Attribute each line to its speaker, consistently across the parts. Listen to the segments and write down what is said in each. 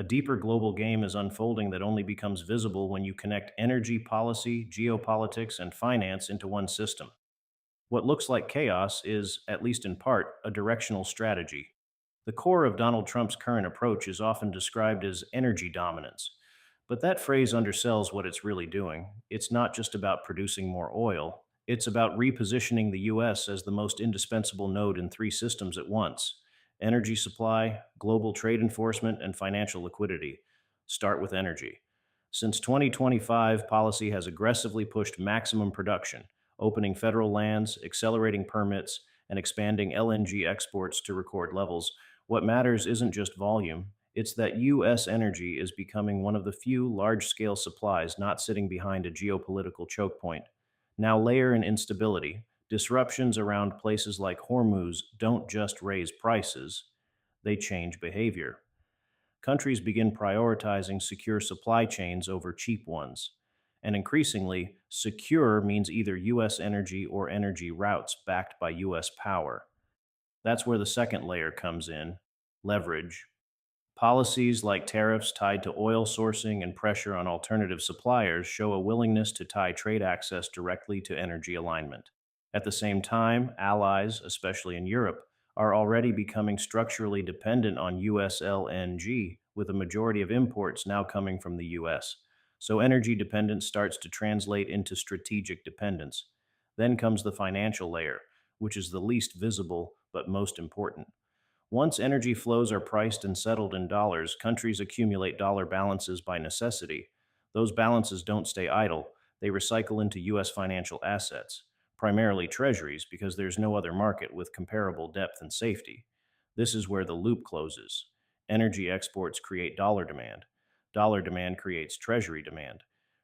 Speaker 1: A deeper global game is unfolding that only becomes visible when you connect energy policy, geopolitics, and finance into one system. What looks like chaos is, at least in part, a directional strategy. The core of Donald Trump's current approach is often described as energy dominance. But that phrase undersells what it's really doing. It's not just about producing more oil, it's about repositioning the U.S. as the most indispensable node in three systems at once: energy supply, global trade enforcement, and financial liquidity. Start with energy. Since 2025, policy has aggressively pushed maximum production, opening federal lands, accelerating permits, and expanding LNG exports to record levels. What matters isn't just volume, it's that U.S. energy is becoming one of the few large scale supplies not sitting behind a geopolitical choke point. Now, layer in instability. Disruptions around places like Hormuz don't just raise prices, they change behavior. Countries begin prioritizing secure supply chains over cheap ones. And increasingly, secure means either U.S. energy or energy routes backed by U.S. power. That's where the second layer comes in: leverage. Policies like tariffs tied to oil sourcing and pressure on alternative suppliers show a willingness to tie trade access directly to energy alignment. At the same time, allies, especially in Europe, are already becoming structurally dependent on US LNG, with a majority of imports now coming from the US. So energy dependence starts to translate into strategic dependence. Then comes the financial layer, which is the least visible but most important. Once energy flows are priced and settled in dollars, countries accumulate dollar balances by necessity. Those balances don't stay idle, they recycle into U.S. financial assets, primarily treasuries, because there's no other market with comparable depth and safety. This is where the loop closes. Energy exports create dollar demand creates treasury demand.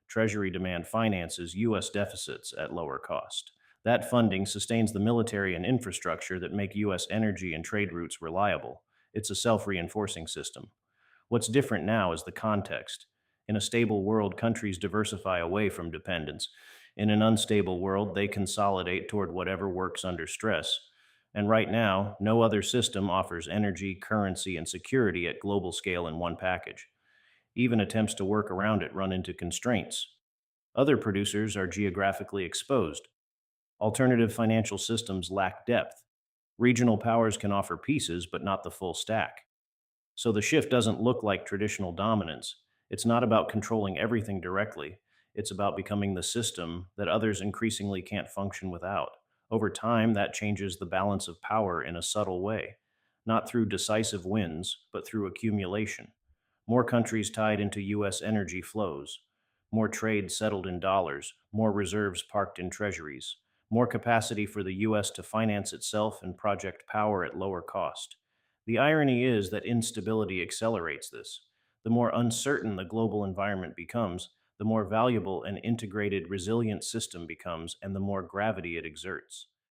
Speaker 1: Treasury demand finances U.S. deficits at lower cost. That funding sustains the military and infrastructure that make U.S. energy and trade routes reliable. It's a self reinforcing system. What's different now is the context. In a stable world, countries diversify away from dependence. In an unstable world, they consolidate toward whatever works under stress. And right now, no other system offers energy, currency, and security at global scale in one package. Even attempts to work around it run into constraints. Other producers are geographically exposed. Alternative financial systems lack depth. Regional powers can offer pieces, but not the full stack. So the shift doesn't look like traditional dominance. It's not about controlling everything directly. It's about becoming the system that others increasingly can't function without. Over time, that changes the balance of power in a subtle way, not through decisive wins, but through accumulation. More countries tied into U.S. energy flows, more trade settled in dollars, more reserves parked in treasuries, more capacity for the U.S. to finance itself and project power at lower cost. The irony is that instability accelerates this. The more uncertain the global environment becomes, the more valuable an integrated, resilient system becomes, and the more gravity it exerts.